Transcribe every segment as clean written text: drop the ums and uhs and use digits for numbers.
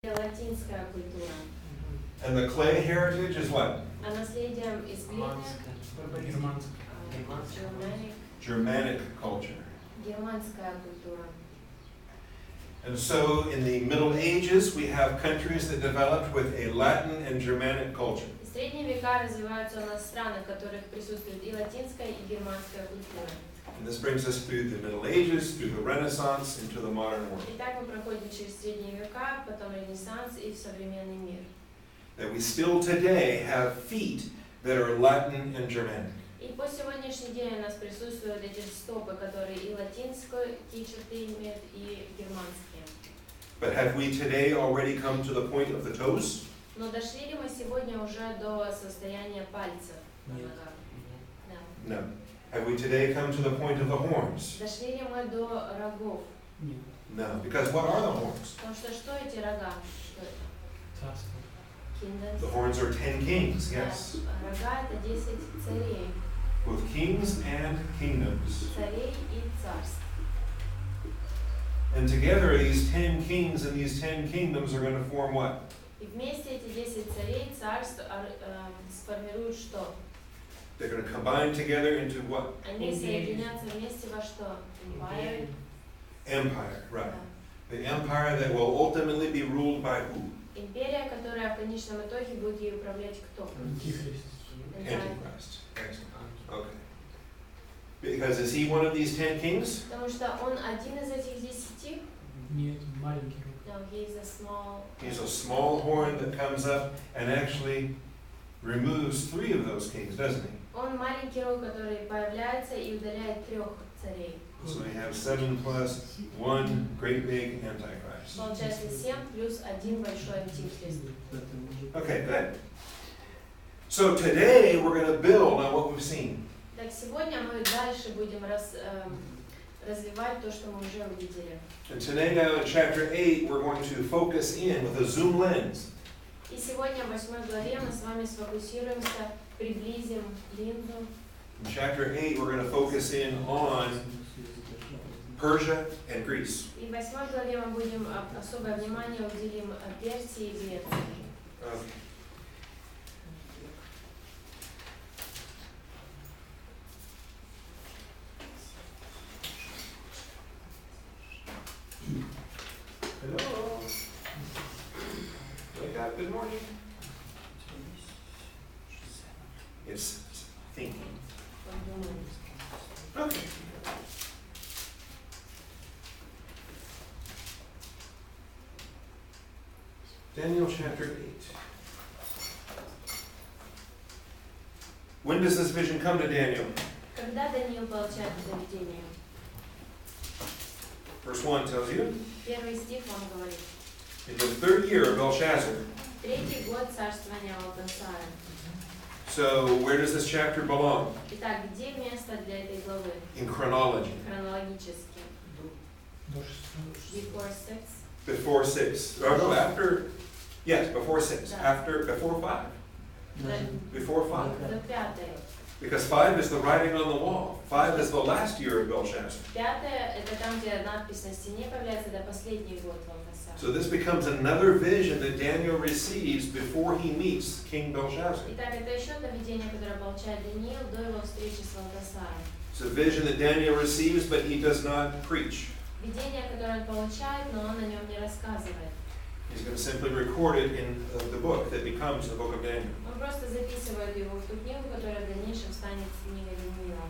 Латинская культура. And the clay heritage is what? А наследием из глины Germanic culture. Германская культура. And so in the Middle Ages, we have countries that developed with a Latin and Germanic culture. В средние века развиваются у нас страны, в которых присутствует и латинская, и германская культура. And this brings us through the Middle Ages, through the Renaissance, into the modern world. Итак, мы проходим через средние века, потом Ренессанс и в современный мир. That we still today have feet that are Latin and Germanic. И по сегодняшний день у нас присутствуют эти стопы, которые и латинские черты имеют, и германские. But have we today already come to the point of the toes? Но дошли ли мы сегодня уже до состояния пальцев на ногах? Да. No. Have we today come to the point of the horns? Дошли ли мы до рогов? No. Because what are the horns? Потому что эти рога? Что это? Kingdoms. The horns are 10 kings, Да, yes. рога это 10 царей. Both kings and kingdoms. Царей и царств. And together these 10 kings and these 10 kingdoms are going to form what? И вместе эти 10 царей, царств сформируют что? They're going to combine together into what? Они соединятся вместе во что? Empire. Empire, right. Да. The empire that will ultimately be ruled by who? Империя, которая в конечном итоге будет ей управлять кто? Antichrist. Excellent. Okay. Because is he one of these 10 kings? Потому что он один из этих 10. Нет, маленький рог. No, he's a small. He's a small horn that comes up and actually removes 3 of those kings, doesn't he? Он маленький рог, который появляется и удаляет 3 царей. So we have 7 plus 1 great big Antichrist. Получается 7 плюс 1 большой антихрист. Okay, good. So today we're going to build on what we've seen. Так, сегодня мы дальше будем развивать то, что мы уже увидели. And today now in chapter 8 we're going to focus in with a zoom lens. И сегодня в 8 главе мы с вами сфокусируемся, приблизим линзу. In chapter 8 we're going to focus in on Persia and Greece. И в 8 главе мы будем особое внимание уделим Персии и Греции. Okay. Hello. Wake up. Good morning. It's thinking. Okay. Daniel chapter 8. When does this vision come to Daniel? Когда Даниил получает это видение? Verse 1 tells you. Первый стих вам говорит. In the 3rd year of Belshazzar. Третий год царствования Валтасара. So where does this chapter belong? Итак, где место для этой главы? In chronology. Хронологически. Before 6. Before 6. Oh, no, after. Yes, before 6. Да. Before 5. Before 5. До пятой. Because 5 is the writing on the wall. 5 is the last year of Belshazzar. Пятое это там, где надпись на стене появляется, это последний год Валтасара. So this becomes another vision that Daniel receives before he meets King Belshazzar. Итак, это еще одно видение, которое получает Даниил до его встречи с Валтасаром. It's a vision that Daniel receives, but he does not preach. Видение, которое он получает, но он о нем не рассказывает. He's going to simply record it in the book that becomes the book of Daniel. Он просто записывает его в ту книгу, которая в дальнейшем станет книгой Даниила.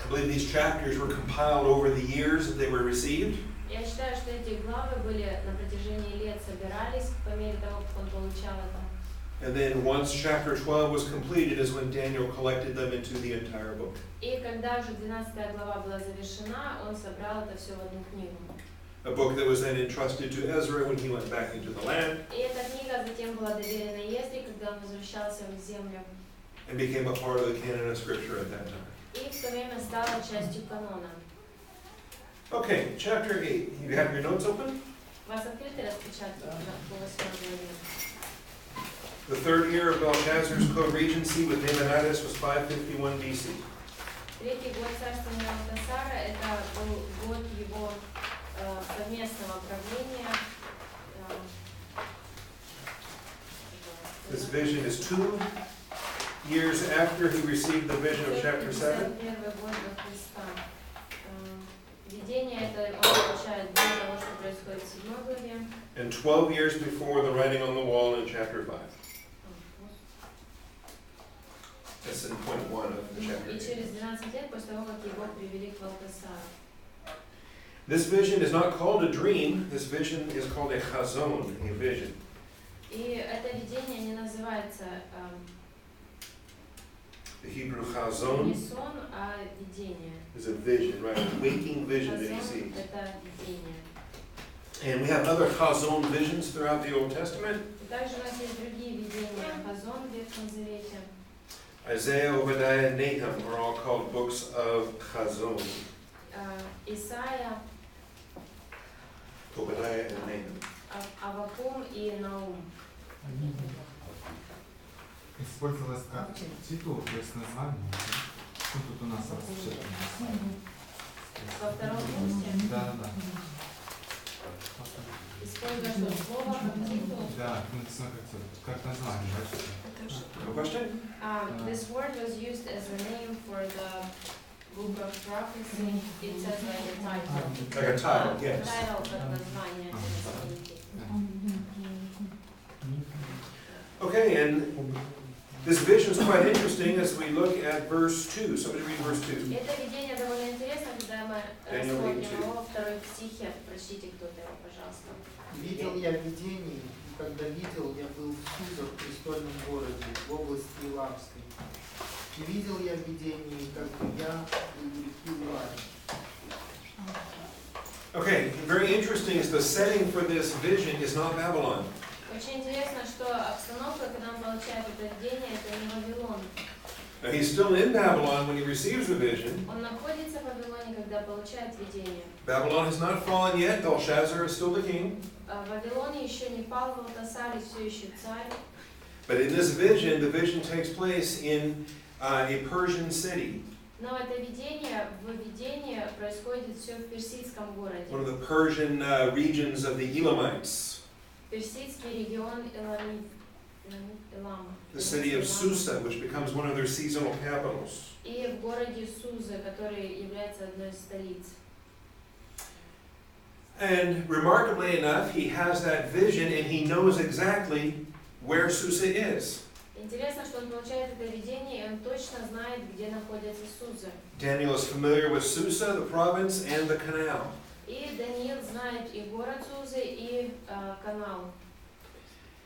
I believe these chapters were compiled over the years that they were received. Я считаю, что эти главы были на протяжении лет собирались по мере того, как он получал это. And then once chapter 12 was completed is when Daniel collected them into the entire book. И когда уже 12 глава была завершена, он собрал это все в одну книгу. A book that was then entrusted to Ezra when he went back into the land. И эта книга затем была доверена Ездре, когда он возвращался в землю. And became a part of the canon of scripture at that time. И в то время стала частью канона. Okay, chapter 8. You have your notes open? У вас открыты распечатки по 8 главе? The 3rd year of Belshazzar's co-regency with Nabonidus was 551 BC. Третий год царствования Валтасара, это был год его совместного правления vision is 2 years after he received the vision of chapter 7. 51 год до Христа. Видение это он получает до того, что происходит в 7 главе. And 12 years before the writing on the wall in chapter 5. That's in point 1 of the chapter. И через 12 лет после того, как его привели к Валтасару. This vision is not called a dream. This vision is called a chazon, a vision. И это видение не называется The Hebrew не chazon сон, а видение. is a vision, right? A waking vision that he Хазон sees. это видение. And we have other chazon visions throughout the Old Testament. И также у нас есть другие видения. Хазон в Ветхом Завете. Isaiah, Obadiah, and Nahum are all called books of chazon. Исаия, Obadiah and Nahum. Аввакум и Наум. Использовалось как титул, то есть название. Ну, тут у нас расширено. Во втором пункте Да. используя что слово как титул. Да, написано как название. No question? This word was used as a name for the book of prophecy. It says like a title. Like a title, yes. Title как название. Okay, and this vision is quite interesting as we look at verse 2. Somebody read verse 2. Это видение довольно интересно, когда мы смотрим его во второй стихе. Прочтите кто-то его, пожалуйста. Видел я видение, и когда видел, я был в Сузах, в престольном городе, в области Илавской. И видел я видение, как бы я был у реки Луари. Okay, very interesting is the setting for this vision is not Babylon. Очень интересно, что обстановка, когда он получает это видение, это не Вавилон. Now he's still in Babylon when he receives the vision. Он находится в Вавилоне, когда получает видение. Babylon has not fallen yet. Belshazzar is still the king. В Вавилоне еще не пал Валтасар, все еще царь. But in this vision, the vision takes place in a Persian city. Но это видение происходит все в персидском городе. One of the Persian regions of the Elamites. Персидский регион Элама. The city of Susa, which becomes one of their seasonal capitals. И в городе Суза, который является одной из столиц. And remarkably enough, he has that vision and he knows exactly where Susa is. Интересно, что он получает это видение, и он точно знает, где находится Суза. Daniel is familiar with Susa, the province, and the canal. И Даниил знает и город Сузы, и канал.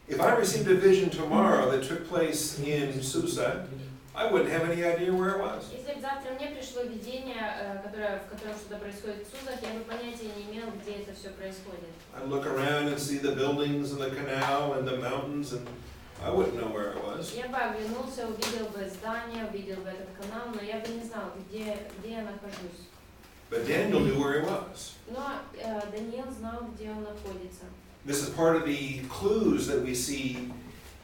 If I received a vision tomorrow that took place in Susa, I wouldn't have any idea where it was. Если бы завтра мне пришло видение, в котором что-то происходит в Сузах, я бы понятия не имел, где это все происходит. I'd look around and see the buildings and the canal and the mountains, and I wouldn't know where it was. Я бы оглянулся, увидел бы здание, увидел бы этот канал, но я бы не знал, где я нахожусь. But Daniel knew where he was. Но Даниил знал, где он находится. This is part of the clues that we see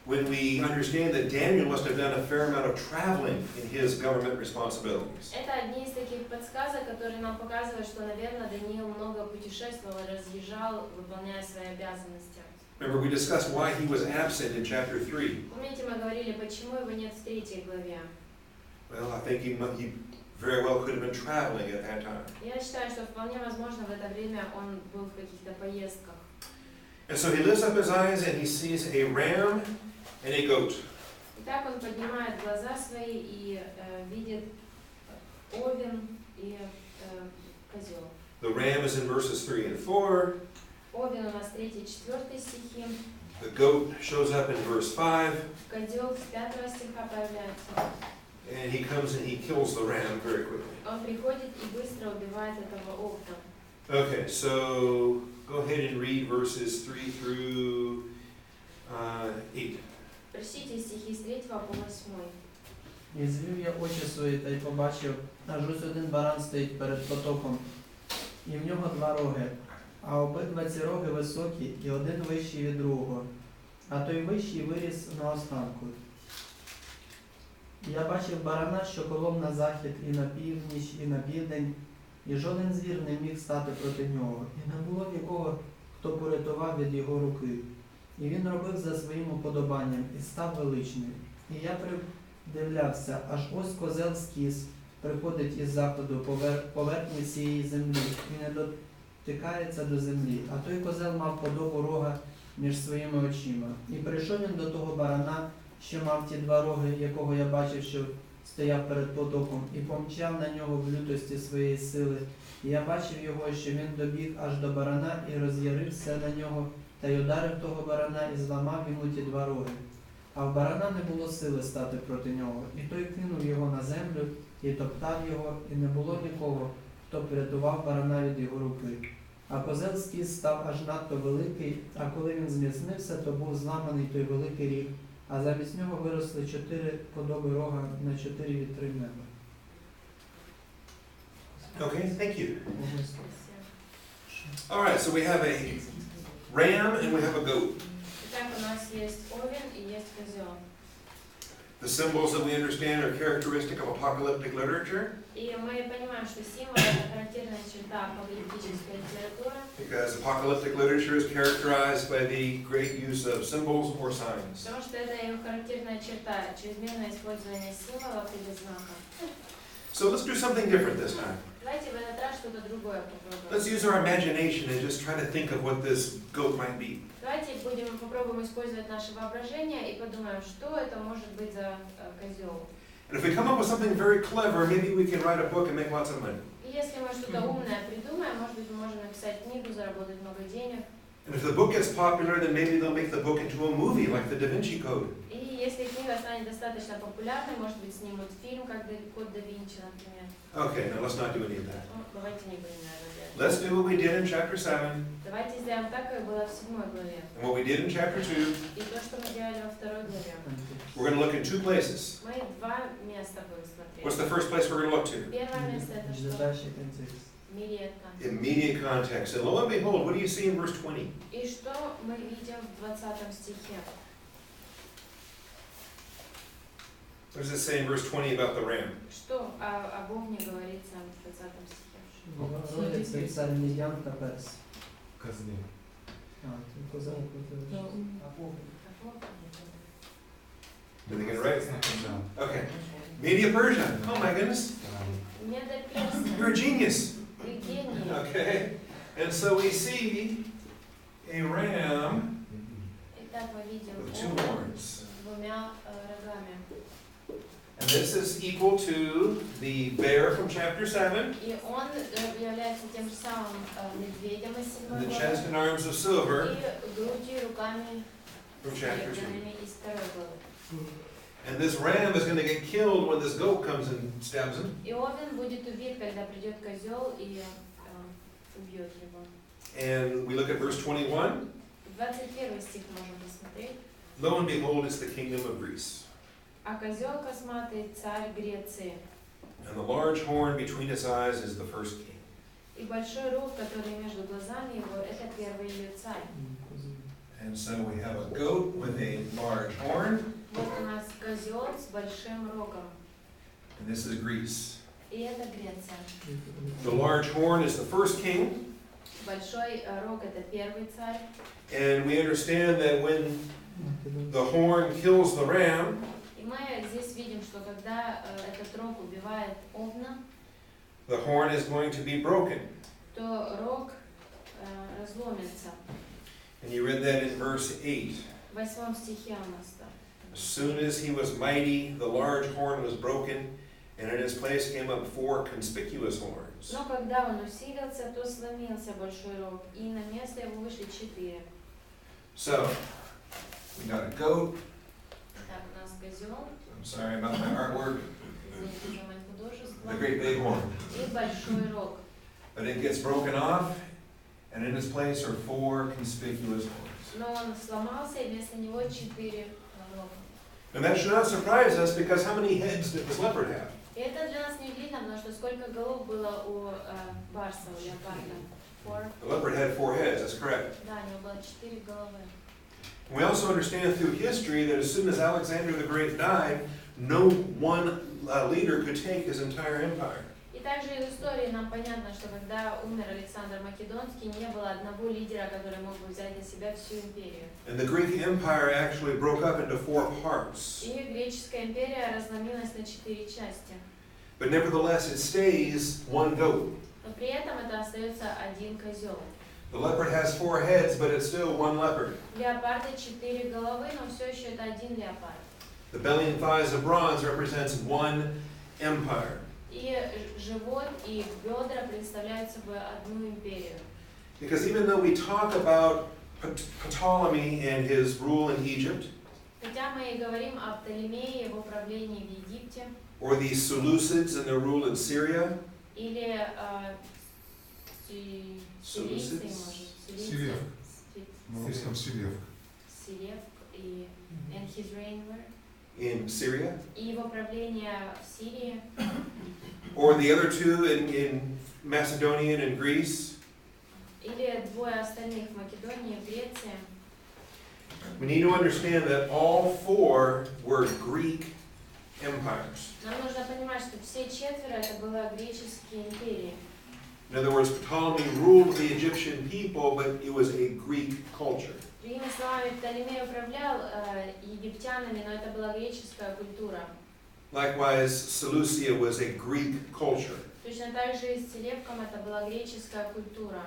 when we understand that Daniel must have done a fair amount of traveling in his government responsibilities. Это одни из таких подсказок, которые нам показывают, что, наверное, Даниил много путешествовал и разъезжал, выполняя свои обязанности. Remember, we discussed why he was absent in chapter 3. Помните, мы говорили, почему его нет в 3 главе? Well, I think he very well could have been traveling at that time. Я считаю, что вполне возможно в это время он был в каких-то поездках. And so he lifts up his eyes and he sees a ram and a goat. Итак, он поднимает глаза свои и видит овен и козел. The ram is in verses 3 and 4. Овен у нас 3-4 стихи. The goat shows up in verse 5. Козел с 5 стиха появляется. And he comes and he kills the ram very quickly. Он приходит и быстро убивает этого овна. Okay, so go ahead and read verses 3 through 8. Прочтите стихи з 3 по 8. І звів я очі свої та й побачив, аж ось один баран стоїть перед потоком, і в нього 2 роги, а обидва ці роги високі, і один вищий від другого, а той вищий виріс наостанку. Я бачив барана, що колов на захід, і на північ, і на південь, і жоден звір не міг стати проти нього, і не було нікого, хто порятував від його руки. І він робив за своїм уподобанням і став величним. І я придивлявся, аж ось козел скіс приходить із заходу поверхні цієї землі і не дотикається до землі. А той козел мав подобу рога між своїми очима. І прийшов він до того барана, що мав ті два роги, якого я бачив, що стояв перед потоком, і помчав на нього в лютості своєї сили. І я бачив його, що він добіг аж до барана і роз'ярився на нього, та й ударив того барана і зламав йому ті два роги. А в барана не було сили стати проти нього. І той кинув його на землю і топтав його, і не було нікого, хто порятував барана від його руки. А козел скіс став аж надто великий, а коли він зміцнився, то був зламаний той великий ріг, а замість нього виросли 4 подоби рога на 4 вітри неба. Okay, thank you. All right, so we have a ram and we have a goat. Итак, у нас есть овен и есть козел. The symbols that we understand are characteristic of apocalyptic literature И мы понимаем, что символ — это характерная черта апокалиптической литературы, because apocalyptic literature is characterized by the great use of symbols or signs. потому что это ее характерная черта, чрезмерное использование символов или знаков. So let's do something different this time. Давайте в этот раз что-то другое Let's попробуем. use our imagination and just try to think of what this goat might be. Давайте попробуем использовать наше воображение и подумаем, что это может быть за козел. And if we come up with something very clever, maybe we can write a book and make lots of money. И если мы что-то умное придумаем, может быть, мы можем написать книгу, заработать много денег. And if the book gets popular, then maybe they'll make the book into a movie like the Da Vinci Code. И если книга станет достаточно популярной, может быть, снимут фильм, как Код да Винчи, например. Okay, now let's not do any of that. Ну, давайте не будем, наверное, делать. Let's do what we did in chapter 7 Давайте сделаем так, как было в 7 главе. and what we did in chapter 2. И то, что мы делали во 2 главе. We're going to look in two places. Мы 2 места будем What's смотреть. the first place we're going to look to? Первое место это что? Дальший контекст. Мириетка. Immediate context. And lo and behold, what do you see in verse 20? И что мы видим в 20 стихе? What does it say in verse 20 about the ram? Что об Овне говорится в 20 стихе? Родиться цар Мідян та Перс. Козле. А, ти козел проти. Did they get it right? Да. Okay. Media Persia. Oh my goodness. Медоперсия. You're a genius. Ты гений. Okay. And so we see a ram Итак, мы видим with two Овна horns. с 2 рогами. And this is equal to the bear from chapter 7, И он является тем же самым медведем из 7 and the главы chest and arms of silver и грудью и руками from chapter 2. срезанными из 2 главы. And this ram is going to get killed when this goat comes and stabs him. И Овен будет убит, когда придет козел и убьет его. And we look at verse 21. 21 стих можем посмотреть. Lo and behold, it's the kingdom of Greece. А козел косматый царь Греции. And the large horn between its eyes is the first king. И большой рог, который между глазами его, это первый ее царь. And so we have a goat with a large horn, Вот у нас козел с большим рогом. and this is Greece. И это Греция. The large horn is the first king, Большой рог это первый царь. and we understand that when the horn kills the ram, И мы здесь видим, что когда этот рог убивает овна, the horn is going to be broken. то рог разломится. And you read that in verse 8. В 8 стихе у нас там. As soon as he was mighty, the large horn was broken, and in his place came up 4 conspicuous horns. Но когда он усилился, то сломился большой рог, и на место его вышли 4. So, we got a goat. Так, у нас козел, I'm sorry about my artwork. извините за мое художество, The great big horn. и большой рог. But it gets broken off, and in its place are 4 conspicuous horns. Но он сломался, и вместо него 4 рога. And that should not surprise us, because how many heads did this leopard have? И это для нас не удивительно, потому что сколько голов было у барса, у леопарда? 4. The leopard had 4 heads, that's correct. Да, у него было 4 головы. We also understand through history that as soon as Alexander the Great died, no one leader could take his entire empire. И также из истории нам понятно, что когда умер Александр Македонский, не было одного лидера, который мог бы взять на себя всю империю. And the Greek Empire actually broke up into 4 parts. И греческая империя разломилась на 4 части. But nevertheless, it stays one goat. Но при этом это остается один козел. The leopard has 4 heads, but it's still one leopard. Леопарда 4 головы, но все еще это один леопард. The belly and thighs of bronze represents one empire. И живот и бедра представляют собой одну империю. Because even though we talk about Ptolemy and his rule in Egypt, Хотя мы и говорим о Птолемее и его правлении в Египте, or the Seleucids and their rule in Syria, или сирийцы, может, Сиревк. На русском Сиревк. Сиревк и and his reign where? in Syria, И его правление в Сирии, or the other 2 in Macedonia and Greece, или двое остальных в Македонии и в Греции. we need to understand that all 4 were Greek empires. Нам нужно понимать, что все 4 это были греческие империи. In other words, Ptolemy ruled the Egyptian people, but it was a Greek culture. Другими словами, Птолемей управлял египтянами, но это была греческая культура. Likewise, Seleucia was a Greek culture. Точно так же и с Селевком это была греческая культура.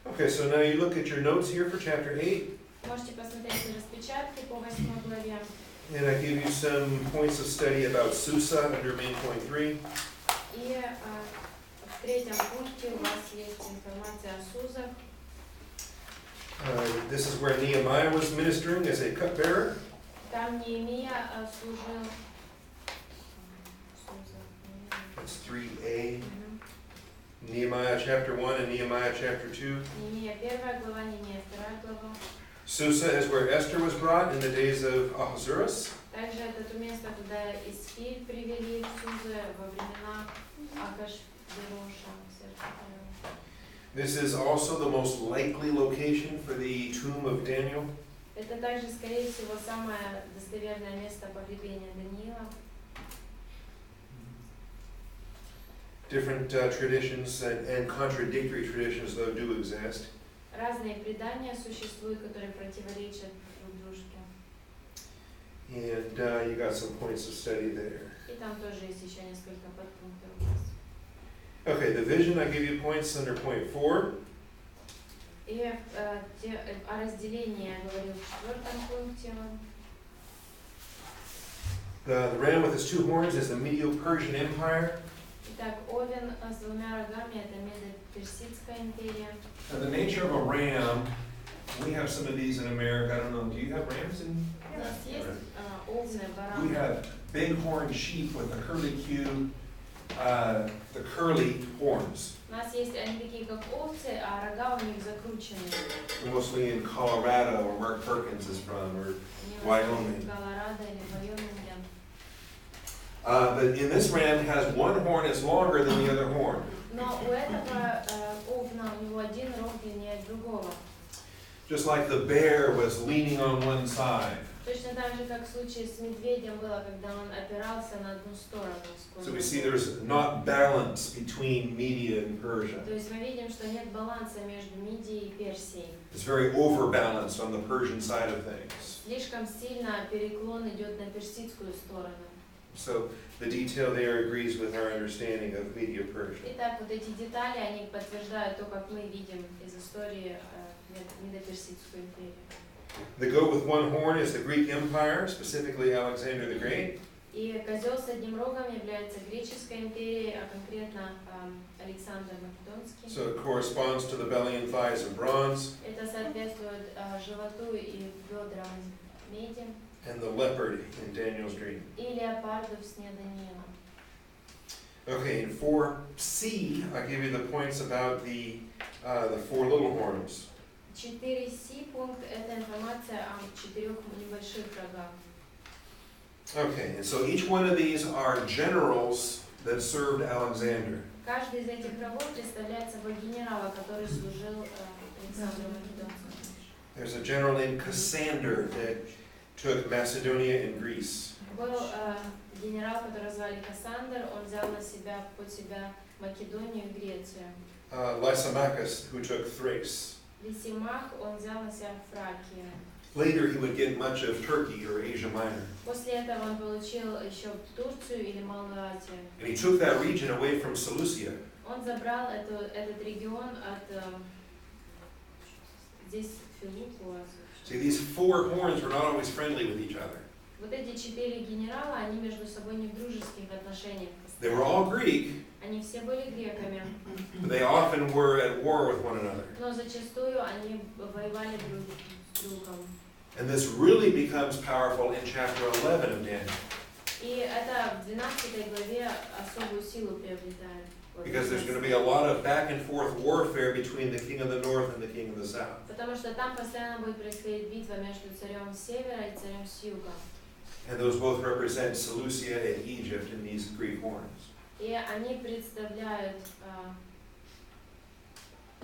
Okay, so now you look at your notes here for chapter 8, Можете посмотреть распечатки по 8 главе. and I give you some points of study about Susa under main point 3. И в 3-м пункте у вас есть информация о Сузах. This is where Nehemiah was ministering as a cupbearer. Там Неемия служил. That's 3a. Nehemiah chapter 1 and Nehemiah chapter 2. Неемия 1 глава, Неемия 2 глава. Susa is where Esther was brought in the days of Ahasuerus. Также это то место, куда Исфирь привели в Сузы во времена Ахашвероша. This is also the most likely location for the tomb of Daniel. Это также, скорее всего, самое достоверное место погребения Даниила. Different traditions and contradictory traditions, though, do exist. Разные предания существуют, которые противоречат друг дружке. And you got some points of study there. И там тоже есть еще несколько подпунктов у нас. Okay, the vision, I give you points under point 4. И о разделении я говорил в 4-м пункте. The ram with its 2 horns is the Medo-Persian Empire. Итак, Овен с 2 рогами – это Медо-Персидская империя. Now, the nature of a ram, we have some of these in America. I don't know, do you have rams in? У нас есть овны, We бараны. have bighorn sheep with the curly-Q, the curly horns. У нас есть они такие, как овцы, а рога у них закрученные. Mostly in Colorado, where Mark Perkins is from, or Они Wyoming. в Колорадо или Вайоминге. but in this ram has 1 horn is longer than the other horn. Но у этого овна, у него один рог длиннее другого. Just like the bear was leaning on one side. Точно так же, как в случае с медведем было, когда он опирался на одну сторону. So we see there's not balance between Media and Persia. То есть мы видим, что нет баланса между Мидией и Персией. It's very overbalanced on the Persian side of things. Слишком сильно переклон идет на персидскую сторону. So the detail there agrees with our understanding of Media-Persia. Итак, вот эти детали, они подтверждают то, как мы видим из истории Медо-Персидскую империю. The goat with 1 horn is the Greek Empire, specifically Alexander the Great. И козел с одним рогом является греческой империей, а конкретно Александр Македонский. So it corresponds to the belly and thighs of bronze, Это соответствует животу и бедрам меди and the leopard in Daniel's dream. и леопарду в сне Даниила. Okay, in 4c, I give you the points about the 4 little horns. 4c пункт – это информация о 4 небольших рогах. Okay, and so each one of these are generals that served Alexander. Каждый из этих рогов представляет собой генерала, который служил Александру Македонскому. There's a general named Cassander that took Macedonia and Greece. Был генерал, которого звали Кассандр, он взял на себя, под себя Македонию и Грецию. Lysimachus, who took Thrace. Лисимах, он взял на себя Фракию. Later, he would get much of Turkey or Asia Minor. После этого он получил еще Турцию или Малую Азию. And he took that region away from Seleucia. Он забрал этот регион от здесь Филиппу. See, these four horns were not always friendly with each other. Вот эти 4 генерала, они между собой не в дружеских отношениях. They were all Greek, Они все были греками, but they often were at war with one another. но зачастую они воевали друг с другом. And this really becomes powerful in chapter 11 of Daniel. И это в 12 главе особую силу приобретает. Because there's going to be a lot of back and forth warfare between the king of the north and the king of the south. Потому что там постоянно будет происходить битва между царем с севера и царем с юга. And those both represent Seleucia and Egypt in these Greek horns. И они представляют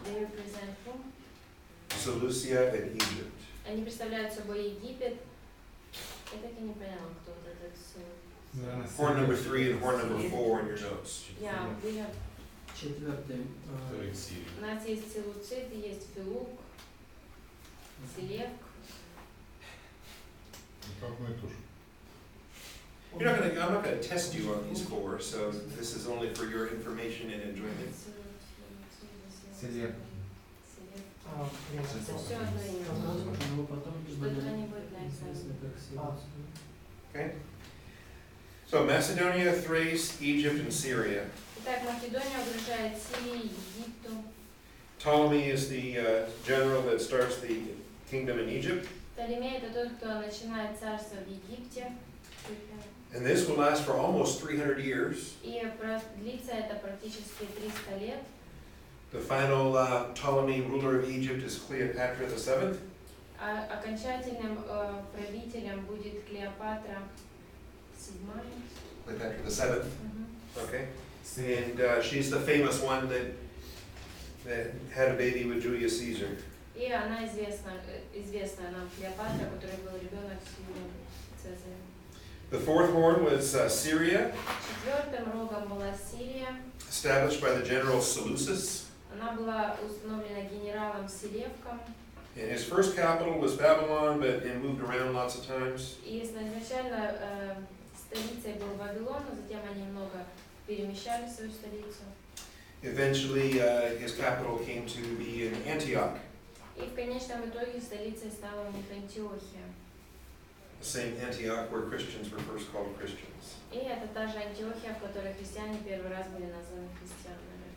they represent whom? Seleucia and Egypt. Они представляют собой Египет. Я так и не поняла, кто вот этот Horn number 3 and horn number 4 in your notes. Четвертый. У нас есть Селуцит, есть Филук, Селевк. I'm not going to test you on these four, so this is only for your information and enjoyment. Селевк. Это все одно имя. Что-то они будут на экзамене. Okay? So Macedonia, Thrace, Egypt, and Syria. Итак, Македония угрожает Сирии, Египту. Ptolemy is the general that starts the kingdom in Egypt. Птолемей — это тот, кто начинает царство в Египте. And this will last for almost 300 years. И длится это практически 300 лет. The final Ptolemy ruler of Egypt is Cleopatra VII. А окончательным правителем будет Клеопатра VII. Cleopatra VII. Okay. And she's the famous one that had a baby with Julius Caesar. И она известная нам Клеопатра, у которой был ребенок с Юлием Цезарем. The fourth horn was Syria, Четвертым рогом была Сирия. established by the general Seleucus. Она была установлена генералом Селевком. And his first capital was Babylon, but it moved around lots of times. И изначально столицей был Вавилон, но затем они много перемещали свою столицу. Eventually, his capital came to be in Antioch, И в конечном итоге столицей стала у них Антиохия. the same Antioch where Christians were first called Christians. И это та же Антиохия, в которой христиане первый раз были названы христианами.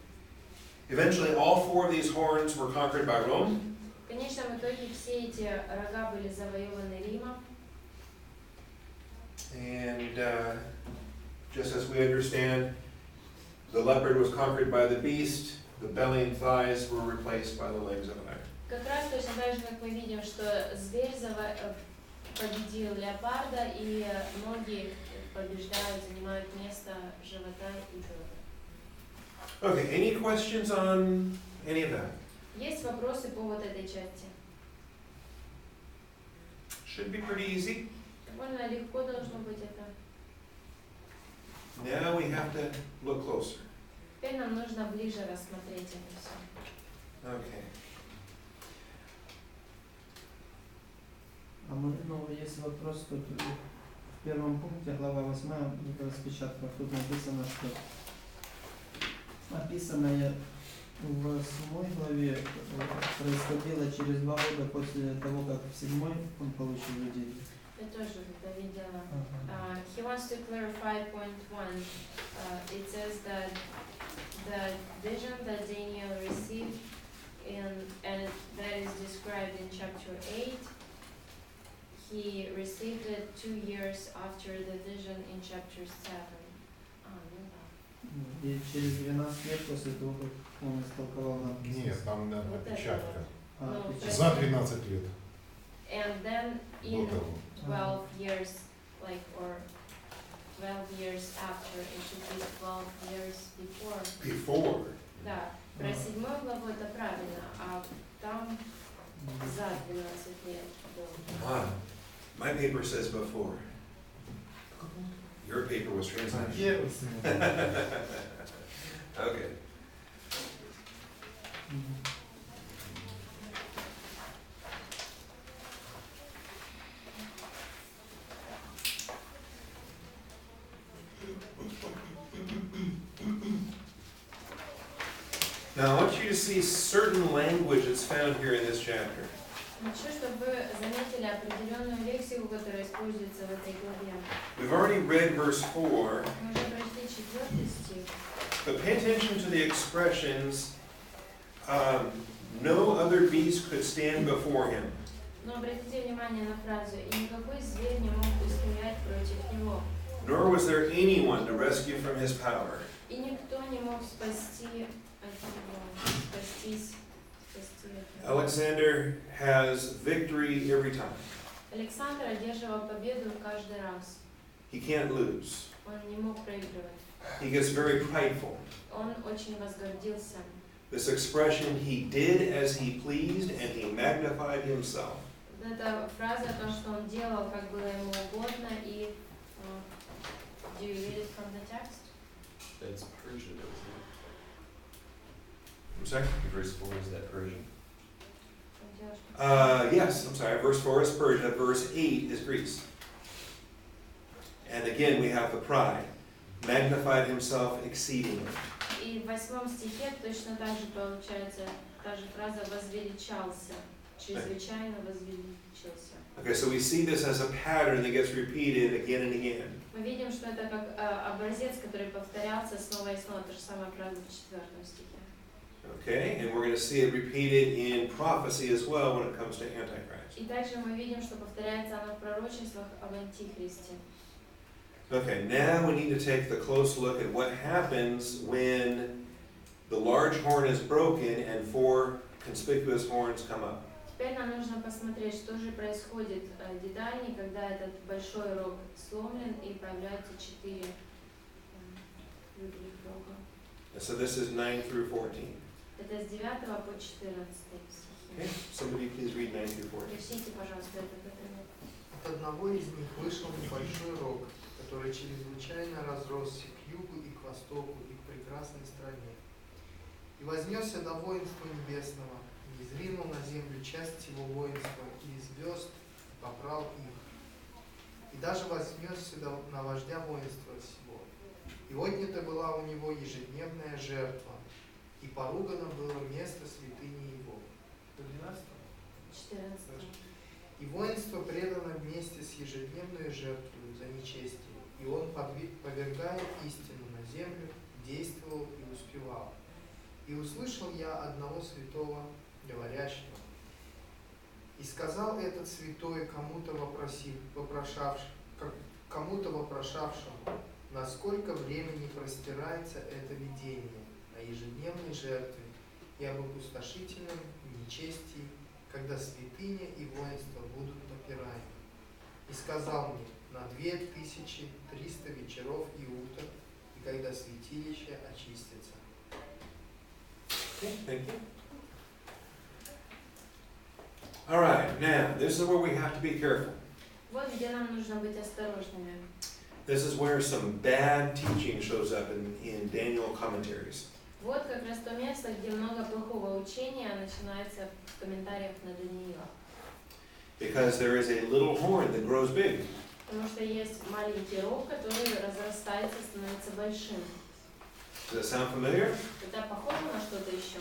Eventually, all four of these horns were conquered by Rome. В конечном итоге все эти рога были завоеваны Римом. And just as we understand, the leopard was conquered by the beast, the belly and thighs were replaced by the legs of an iron. Как раз точно так же, как мы видим, что зверь победил леопарда, и ноги побеждают, занимают место живота и живота. Okay, any questions on any of that? Есть вопросы по вот этой части? Should be pretty easy. Довольно легко должно быть это. Now we have to look closer. Теперь нам нужно ближе рассмотреть это все. Okay. Есть вопрос, тут в первом пункте, глава 8, в распечатках, тут написано, что описанное в 7 главе происходило через 2 года после того, как в 7 он получил людей. Я тоже это видела. He wants to clarify point 1. It says that the vision that Daniel received and that is described in chapter 8, he received it 2 years after the vision in chapter 7. И через 12 лет после того, как он истолковал надпись. Нет, там опечатка. Вот. За 12 лет. And then in До того. 12 years, like, or 12 years after, it should be 12 years before. Before. Да, про 7 главу это правильно, а там за 12 лет было. My paper says before. Your paper was translated. Okay. Now I want you to see certain language that's found here in this chapter. Хочу, чтобы вы заметили определенную лексику, которая используется в этой главе. We've already read verse 4, Мы уже прочли 4 стих. but pay attention to the expressions, no other beast could stand before him. Но обратите внимание на фразу «И никакой зверь не мог устоять против него». Nor was there anyone to rescue from his power. И никто не мог спасти от него, спастись. Alexander has victory every time. Александр одерживал победу каждый раз. He can't lose. Он не мог проигрывать. He gets very prideful. Он очень возгордился. This expression, he did as he pleased and he magnified himself. Это фраза о том, что он делал, как было ему угодно, и do you read it from the text? That's Persian, isn't it? I'm sorry? Verse 4 is that Persian? Yes, I'm sorry. Verse 4 is Persia. Verse 8 is Greece. And again, we have the pride. Magnified himself exceedingly. И в 8 стихе точно так же получается та же фраза «возвеличался», чрезвычайно возвеличился. Okay, so we see this as a pattern that gets repeated again and again. Мы видим, что это как образец, который повторялся снова и снова, та же самая фраза в 4 стихе. Okay, and we're going to see it repeated in prophecy as well when it comes to Antichrist. И также мы видим, что повторяется оно в пророчествах об Антихристе. Okay, now we need to take the close look at what happens when the large horn is broken and 4 conspicuous horns come up. Теперь нам нужно посмотреть, что же происходит детальнее, когда этот большой рог сломлен и появляются 4 других рога. So this is 9 through 14. Это с 9 по 14 Okay, стихи. somebody please read 9 through 14. Прочтите, пожалуйста, этот отрывок. От одного из них вышел небольшой рог, который чрезвычайно разросся к югу и к востоку и к прекрасной стране. И вознесся до воинства небесного, и изринул на землю часть его воинства, и из звезд попрал их. И даже вознесся на вождя воинства всего. И отнята была у него ежедневная жертва, и поругано было место святыни его. 12. 14. И воинство предано вместе с ежедневной жертвой за нечестие, и он, повергая истину на землю, действовал и успевал. И услышал я одного святого, говорящего, и сказал этот святой кому-то вопрошавшему, насколько времени простирается это видение о ежедневной жертве и об опустошительном нечестии, когда святыня и воинство будут попираемы. И сказал мне, на 2300 вечеров и утр, и когда святилище очистится. Okay, thank you. All right, now this is where we have to be careful. Вот где нам нужно быть осторожными. This is where some bad teaching shows up in Daniel commentaries. Вот как раз то место, где много плохого учения начинается в комментариях на Даниила. Because there is a little horn that grows big. Потому что есть маленький рог, который разрастается, становится большим. Does that sound familiar? Это похоже на что-то еще?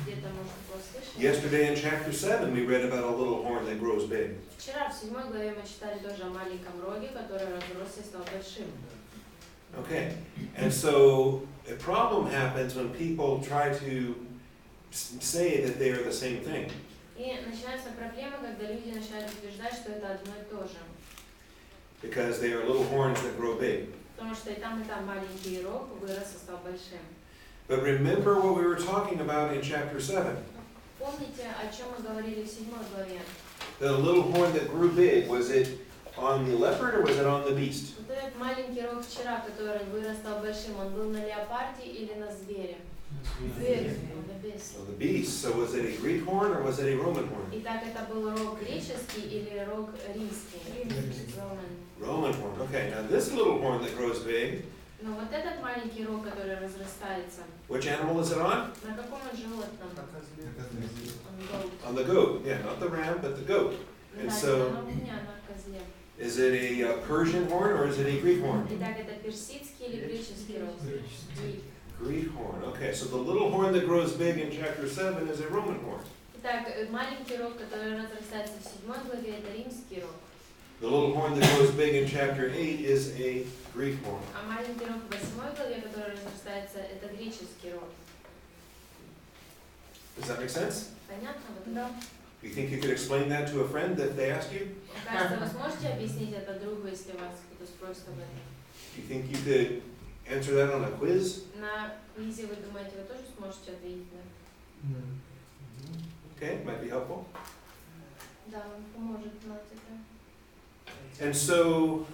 Где-то, может, было слышали? Yesterday in chapter 7 we read about a little horn that grows big. Вчера в 7 главе мы читали тоже о маленьком роге, который разросся и стал большим. Okay, and so a problem happens when people try to say that they are the same thing. И начинается проблема, когда люди начинают утверждать, что это одно и то же. Because they are little horns that grow big. Потому что и там маленький рог вырос и стал большим. But remember what we were talking about in chapter 7. Помните, о чем мы говорили в 7 главе? The little horn that grew big, was it on the leopard or was it on the beast? Вот этот маленький рог вчера, который вырос, стал большим, он был на леопарде или на звере? Зверь, на бесе. So the beast. So was it a Greek horn or was it a Roman horn? Итак, это был рог греческий или рог римский? Roman. Roman horn. Okay, now this little horn that grows big Но вот этот маленький рог, который разрастается, which animal is it on? на каком он животном? Это зле. Он goat. On the goat. Yeah, not the ram, but the goat. Да, And не so- на луне, а на козле. Is it a Persian horn or is it a Greek horn? Итак, это персидский или греческий рог? Греческий. Greek horn. Okay, so the little horn that grows big in chapter 7 is a Roman horn. Итак, маленький рог, который разрастается в 7 главе, это римский рог. The little horn that grows big in chapter 8 is a Greek horn. А маленький рог в 8 главе, который разрастается, это греческий рог. Does that make sense? Понятно? Вот да. Do you think you could explain that to a friend if they ask you? Кажется, вы сможете объяснить это другу, если вас кто-то спросит об этом? Do you think you could answer that on a quiz? На квизе, вы думаете, вы тоже сможете ответить на это? Okay, might be helpful. Да, он поможет знать это. And so,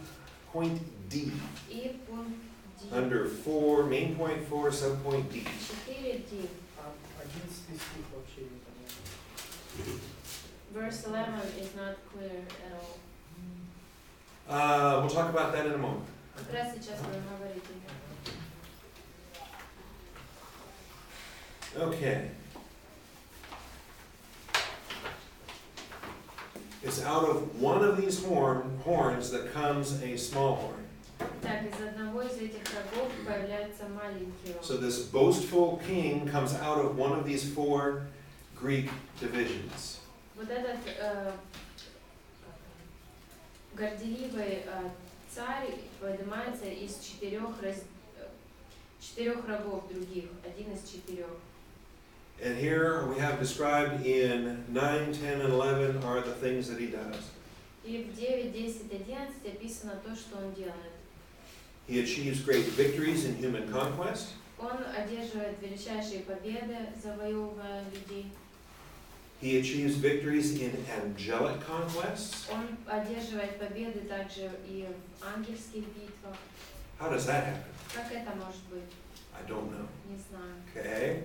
point D, И пункт D. under 4, main point 4, subpoint D. 4D. 11 стих вообще непонятно. Verse 11 is not clear at all. We'll talk about that in a moment. Как раз сейчас будем говорить об этом. Okay. It's out of one of these horns that comes a small horn. Так, из одного из этих рогов появляется маленький рог. So this boastful king comes out of one of these 4 Greek divisions. Вот этот горделивый царь поднимается из 4 рогов других, один из 4. And here we have described in 9, 10, and 11 are the things that he does. И в 9, 10, 11 описано то, что он делает. He achieves great victories in human conquest. Он одерживает величайшие победы, завоевывая людей. He achieves victories in angelic conquests. Он одерживает победы также и в ангельских битвах. How does that happen? Как это может быть? I don't know. Не знаю. Okay?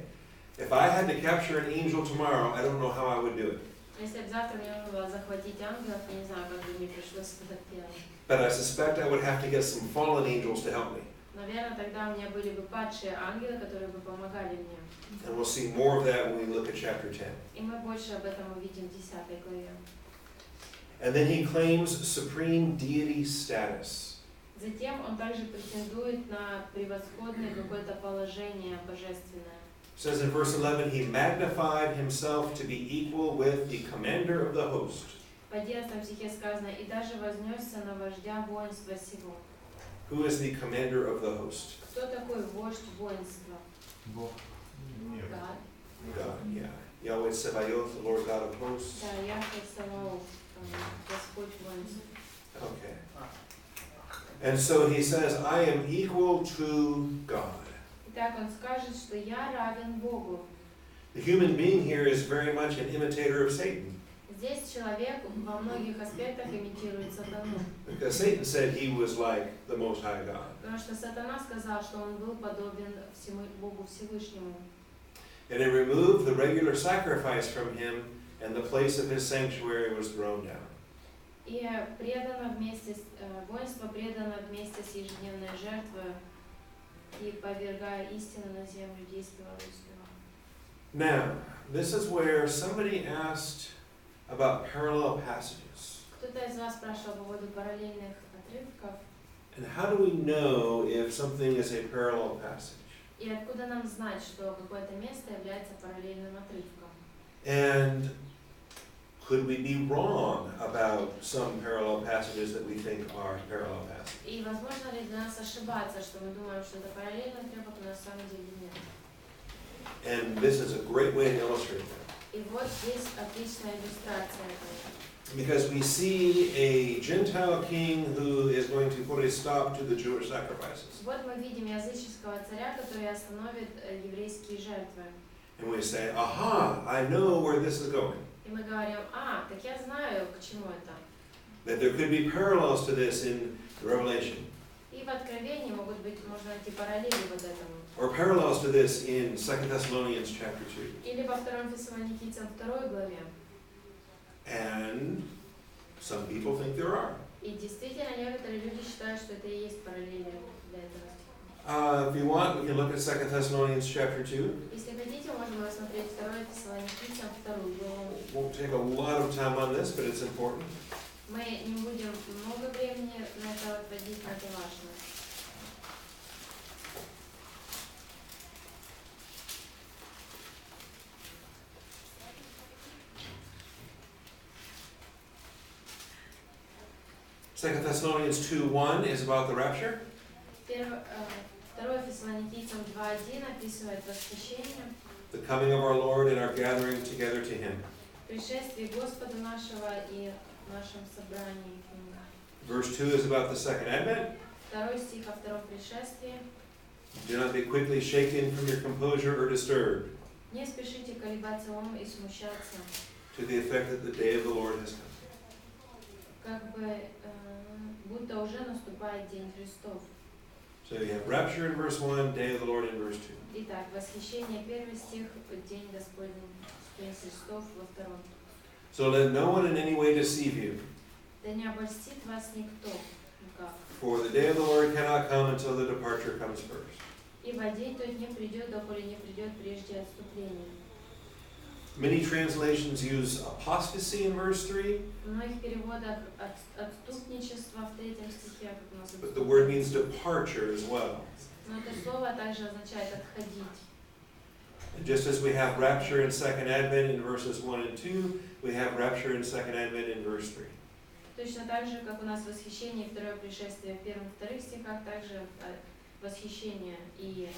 If I had to capture an angel tomorrow, I don't know how I would do it. Если бы завтра мне нужно было захватить ангелов, я не знаю, как бы мне пришлось это делать. But I suspect I would have to get some fallen angels to help me. Наверное, тогда у меня были бы падшие ангелы, которые бы помогали мне. And we'll see more of that when we look at chapter 10. И мы больше об этом увидим в 10 главе. And then he claims supreme deity status. Затем он также претендует на превосходное какое-то положение божественное. It says in verse 11, he magnified himself to be equal with the commander of the host. В 11 стихе сказано, и даже вознесся на вождя воинства сего. Who is the commander of the host? Кто такой вождь воинства? Бог. Нет. God. God, yeah. Yahweh Sebaoth, the Lord God of hosts. Да, Яхве Саваоф, Господь воинств. Okay. And so he says, I am equal to God. Итак, он скажет, что я равен Богу. The human being here is very much an imitator of Satan. Здесь человек во многих аспектах имитирует сатану. Because Satan said he was like the Most High God. Потому что сатана сказал, что он был подобен Богу Всевышнему. And it removed the regular sacrifice from him, and the place of his sanctuary was thrown down. И предано вместе, воинство предано вместе с ежедневной жертвой и повергая истину на землю, действия русского. Now, this is where somebody asked about parallel passages. Кто-то из вас спрашивал по поводу параллельных отрывков. And how do we know if something is a parallel passage? И откуда нам знать, что какое-то место является параллельным отрывком? And could we be wrong about some parallel passages that we think are parallel passages? И возможно ли для нас ошибаться, что мы думаем, что это параллельный отрывок, но на самом деле нет? And this is a great way to illustrate that. И вот здесь отличная иллюстрация этого. Because we see a Gentile king who is going to put a stop to the Jewish sacrifices. Вот мы видим языческого царя, который остановит еврейские жертвы. And we say, aha, I know where this is going. И мы говорим, так я знаю, к чему это. That there could be parallels to this in Revelation. И в Откровении могут быть, можно найти параллели вот этому. Or parallels to this in 2 Thessalonians chapter 2. Или во 2 Фессалоникийцам 2 главе. And some people think there are. И действительно, некоторые люди считают, что это и есть параллели для этого. If you want, we can look at 2 Thessalonians chapter 2. Если хотите, можем рассмотреть 2 Фессалоникийцам 2 главу. Won't take a lot of time on this, but it's important. Мы не будем много времени на это отводить, но это важно. Second Thessalonians 2:1 is about the rapture. 2 Фессалоникийцам 2:1 описывает восхищение, The coming of our Lord and our gathering together to Him. пришествие Господа нашего и нашем собрании к Нему. Verse 2 is about the second advent. 2 стих о втором пришествии. Do not be quickly shaken from your composure or disturbed, Не спешите колебаться умом и смущаться, to the effect that the day of the Lord has come. как бы будто уже наступает День Христов. So you have rapture in verse 1, day of the Lord in verse 2. Итак, восхищение, 1 стих, День Господень, День Христов во втором. So let no one in any way deceive you, Да не обольстит вас никто, никак. for the day of the Lord cannot come until the departure comes first. Ибо день тот не придет, доколе не придет прежде отступления. Many translations use apostasy in verse 3, В многих переводах отступничество в 3 стихе, как у нас but the word means departure as well. но это слово также означает отходить. And just as we have rapture in second advent in verses 1 and 2, we have rapture in second advent in verse 3. Точно так же, как у нас восхищение и второе пришествие в 1-2 стихах, также восхищение и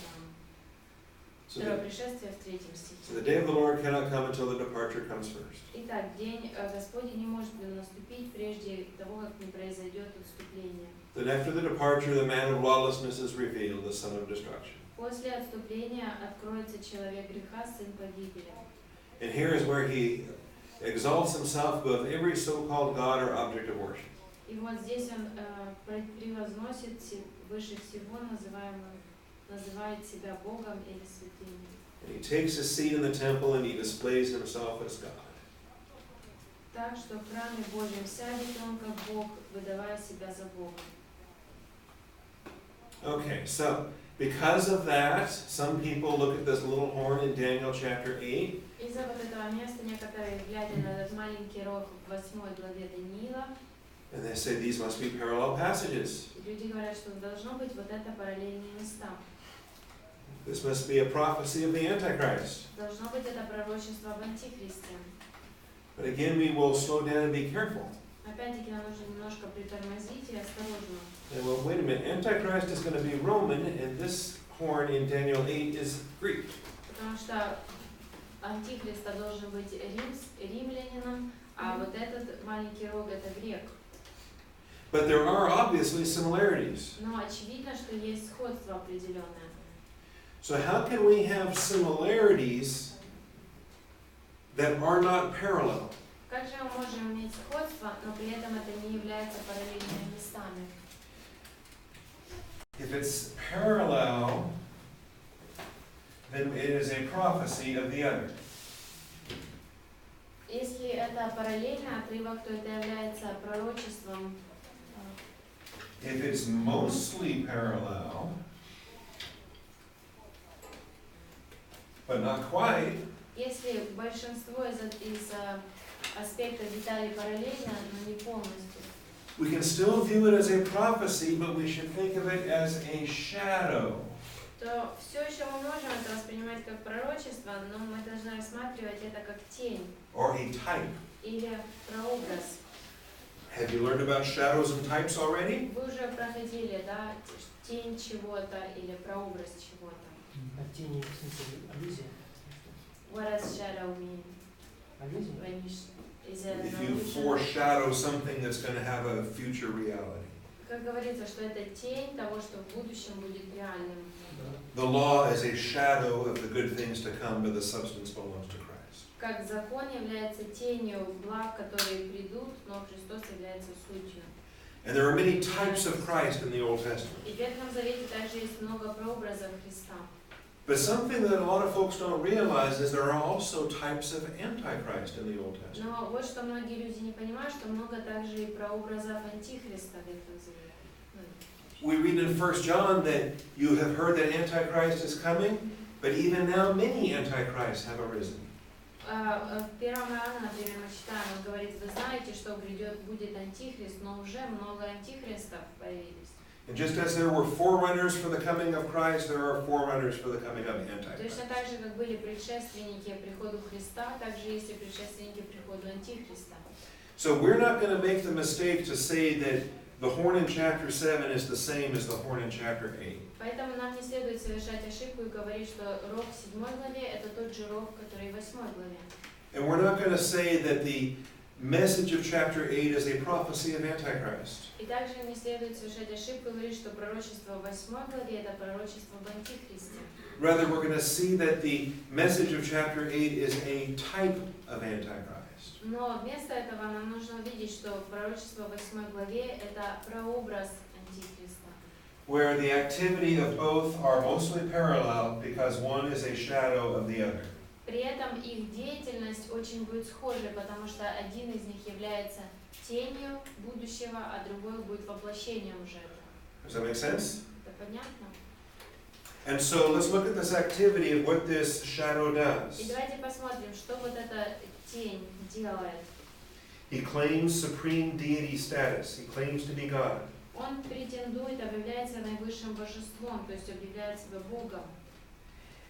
второе пришествие в 3 стихе. So the day of the Lord cannot come until the departure comes first. Итак, день Господень не может наступить прежде того, как не произойдет отступление. Then after the departure, the man of lawlessness is revealed, the son of destruction. После отступления откроется человек греха, сын погибели. And here is where he exalts himself above every so-called God or object of worship. И вот здесь он превозносит выше всего, называет себя Богом или святым. And he takes his seat in the temple and he displays himself as God. Так что в храме Божьем сядет он как Бог, выдавая себя за Бога. Okay, so because of that, some people look at this little horn in Daniel chapter 8, Из-за вот этого места некоторые, глядя на этот маленький рог в 8 главе Даниила, and they say these must be parallel passages. люди говорят, что должно быть вот это параллельные места. This must be a prophecy of the Antichrist. Должно быть это пророчество об Антихристе. But again, we will slow down and be careful. Опять-таки нам нужно немножко притормозить и осторожно. And well, wait a minute, Antichrist is going to be Roman, and this horn in Daniel 8 is Greek. Потому что Антихриста должен быть римлянином, а вот этот маленький рог это грек. But there are obviously similarities. Но очевидно, что есть сходство определенное. So how can we have similarities that are not parallel? Как же мы можем иметь сходство, но при этом это не является параллельными местами? If it's parallel, then it is a prophecy of the other. Если это параллельный отрывок, то это является пророчеством. If it's mostly parallel, but not quite, Если большинство из аспектов деталей параллельно, но не полностью, we can still view it as a prophecy, but we should think of it as a shadow. то все еще мы можем это воспринимать как пророчество, но мы должны рассматривать это как тень Or a type. или прообраз. Have you learned about shadows and types already? Вы уже проходили, да, тень чего-то или прообраз чего-то. А тени, в смысле, аллюзия? What does shadow mean? Аллюзия? When you is it an If you illusion? foreshadow something that's going to have a future reality. Как говорится, что это тень того, что в будущем будет реальным. The law is a shadow of the good things to come, but the substance belongs to Christ. Как закон является тенью благ, которые придут, но Христос является сутью. And there are many types of Christ in the Old Testament. И в Ветхом Завете также есть много прообразов Христа. But something that a lot of folks don't realize is there are also types of Antichrist in the Old Testament. Но вот что многие люди не понимают, что много также и прообразов Антихриста в Ветхом Завете. We read in 1 John that you have heard that Antichrist is coming, but even now many Antichrists have arisen. В 1 Иоанна, например, мы читаем, он говорит, вы знаете, что будет антихрист, но уже много антихристов появились. And just as there were forerunners for the coming of Christ, there are forerunners for the coming of Antichrist. Точно так же, как были предшественники приходу Христа, так же есть и предшественники приходу антихриста. So we're not going to make the mistake to say that the horn in chapter 7 is the same as the horn in chapter 8. Поэтому нам не следует совершать ошибку и говорить, что рог в 7 главе это тот же рог, который в 8 главе. And we're not going to say that the message of chapter 8 is a prophecy of Antichrist. И также не следует совершать ошибку и говорить, что пророчество в 8 главе это пророчество об антихристе. Rather, we're going to see that the message of chapter 8 is a type of Antichrist. Но вместо этого нам нужно увидеть, что пророчество в 8 главе это прообраз антихриста. Where the activity of both are mostly parallel because one is a shadow of the other. При этом их деятельность очень будет схожей, потому что один из них является тенью будущего, а другой будет воплощением уже этого. Does that make sense? Это понятно? And so let's look at this activity of what this shadow И does. давайте посмотрим, что вот эта тень делает. He claims supreme deity status. He claims to be God. Он претендует, объявляется наивысшим божеством, то есть объявляет себя Богом.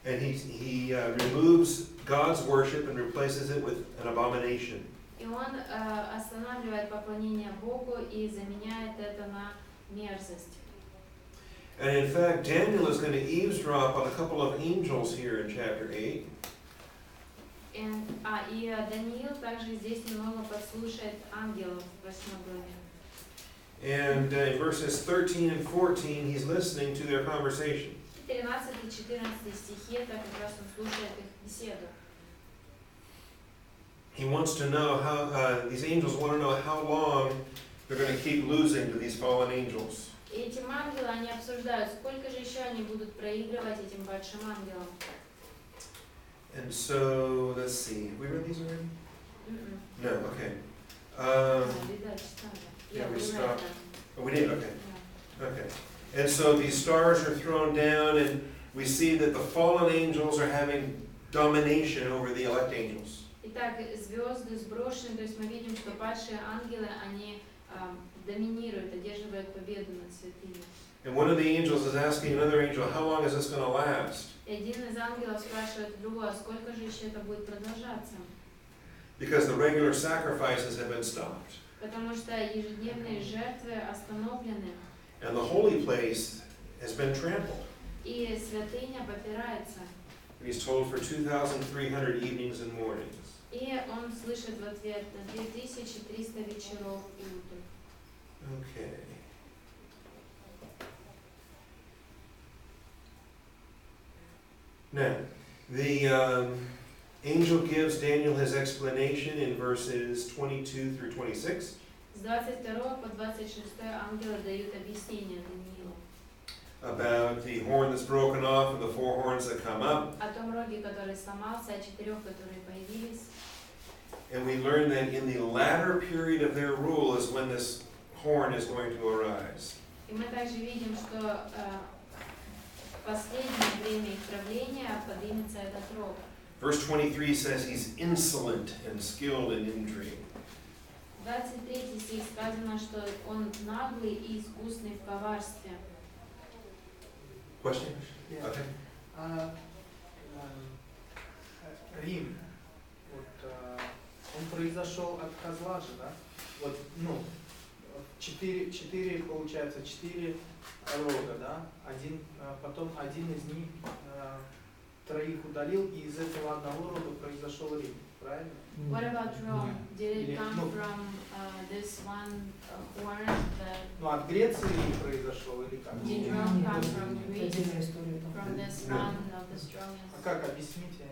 And he removes God's worship and replaces it with an abomination. И он останавливает поклонение Богу и заменяет это на мерзость. And in fact, Daniel is going to eavesdrop on a couple of angels here in chapter 8. И Даниил также здесь немного подслушает ангелов в 8 главе. And in verses 13 and 14, he's listening to their conversation. 13 и 14 стихи, так как раз он слушает их беседу. He wants to know how, these angels want to know how long they're going to keep losing to these fallen angels. И эти ангелы, они обсуждают, сколько же еще они будут проигрывать этим большим ангелам. And so, let's see, have we read these already? No, okay. Yeah, we stopped. Oh, we did, okay. Okay. And so these stars are thrown down, and we see that the fallen angels are having domination over the elect angels. Итак, звезды сброшены, то есть мы видим, что падшие ангелы, они доминируют, одерживают победу над святыми. And one of the angels is asking another angel, how long is this going to last? И один из ангелов спрашивает другого, а сколько же еще это будет продолжаться? Because the regular sacrifices have been stopped. Потому что ежедневные жертвы остановлены, And the holy place has been trampled. и святыня попирается. And he's told for 2,300 evenings and mornings. И он слышит в ответ на 2300 вечеров и утр. Okay. Now, the angel gives Daniel his explanation in verses 22 through 26. С 22 по 26 ангелы дают объяснение Даниилу. About the horn that's broken off and the four horns that come up. О том роге, который сломался, о 4, которые появились. And we learn that in the latter period of their rule is when this horn is going to arise. И мы также видим, что в последнее время их правления поднимется этот рог. Verse 23 says he's insolent and skilled in intrigue. 23 стих сказано, что он наглый и искусный в коварстве. Question? Yeah. Okay. Рим, вот, он произошел от козла же, да? Вот, ну, 4 получается, 4 рога, да? Потом один из них 3 удалил, и из этого одного рога произошел Рим, правильно? What about Rome? Did it come No. from this one horn that Ну, от Греции Рим произошел, или как? did Rome come from Это Greece? отдельная история. там. From this No. one of the А strongest? как, объясните?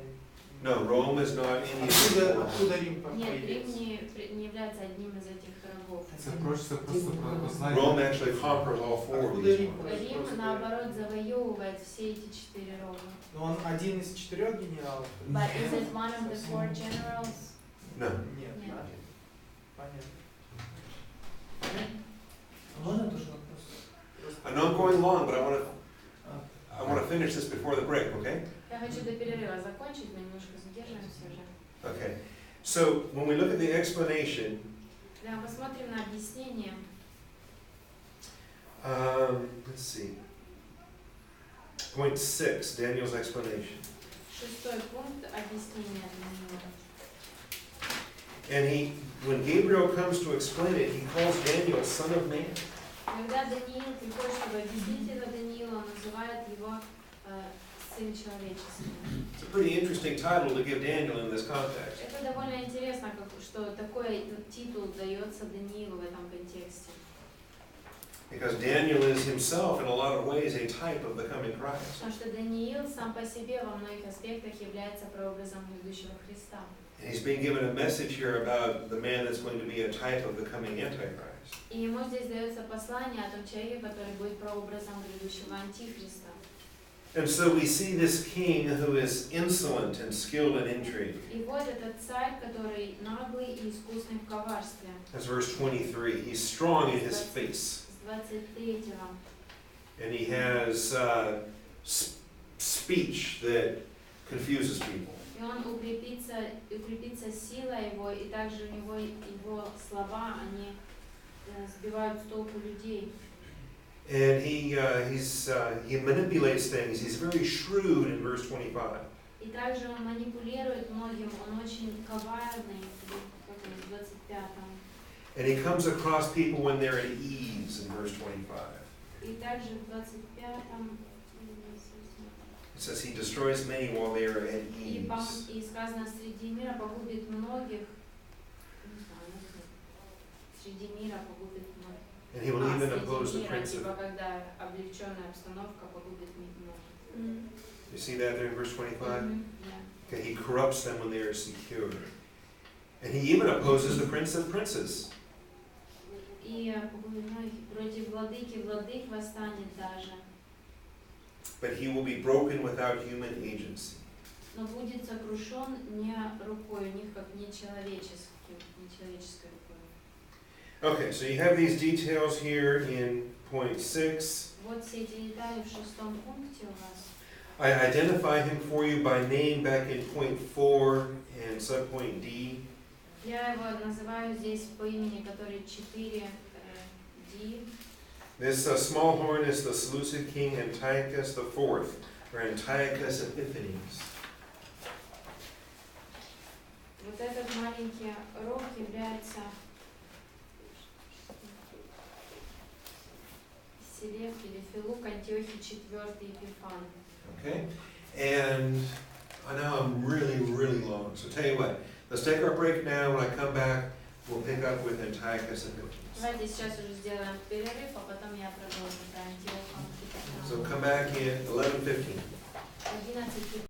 No, Rome is not any of these four. Откуда Рим Нет, Рим появился? не является одним из этих рогов. Це просто про знання. Rome actually conquers all four of Откуда these Рим horns. Рим, просто? наоборот, завоевывает все эти 4 рога. Но он один из 4 генералов? But is it one of the 4 generals? No. Нет, Нет. да? Понятно. Можно тоже вопрос? А нам long, but I want to finish this before the break, okay? Я хочу до перерыва закончить, мы немножко задерживаемся уже. Okay. So when we look at the explanation, Да, посмотрим на объяснение. let's see. Point 6, Daniel's explanation. 6 пункт объяснения Даниила. And when Gabriel comes to explain it, he calls Daniel son of man. Когда Даниил приходит, чтобы объяснить это Даниилу, он называет его сын человеческий. It's a pretty interesting title to give Daniel in this context. Это довольно интересно, что такой титул дается Даниилу в этом контексте. Because Daniel is himself, in a lot of ways, a type of the coming Christ. Потому что Даниил сам по себе во многих аспектах является прообразом грядущего Христа. And he's being given a message here about the man that's going to be a type of the coming Antichrist. И ему здесь дается послание о том человеке, который будет прообразом грядущего Антихриста. And so we see this king who is insolent and skilled in intrigue. И вот этот царь, который наглый и искусный в коварстве. That's verse 23. He's strong in his face. С 23-го. And he has speech that confuses people. И он укрепится сила его, и также у него его слова, они сбивают с толку людей. And he manipulates things. He's very shrewd in verse 25. И также он манипулирует многим, он очень коварный, как в 25-м. And he comes across people when they're at ease in verse 25. И также в 25-м It says he destroys many while they are at ease. и сказано, среди мира погубит многих, среди мира погубит многих. And he will even oppose the Среди мира, prince of... типа, когда облегченная обстановка погубит многих. You see that there in verse 25? Yeah. Okay, he corrupts them when they are secure. And he even opposes the prince of princes. И погубит многих, против владыки владык восстанет даже. But he will be broken without human agency. Но будет сокрушен не рукой, у них как нечеловеческой рукой. Okay, so you have these details here in point 6. Вот все эти детали в 6-м пункте у вас. I identify him for you by name back in point 4 and subpoint D. Я его называю здесь по имени, который 4D. This small horn is the Seleucid king Antiochus IV, or Antiochus Epiphanes. Вот этот маленький рог является Селев или Филук Антиохий IV Епифан. Okay, and I know I'm really long, so tell you what, let's take our break now. When I come back, we'll pick up with Antiochus Epiphanes. Давайте сейчас уже сделаем перерыв, а потом я продолжу про Антиоха. So come back in 11:15. 11:15.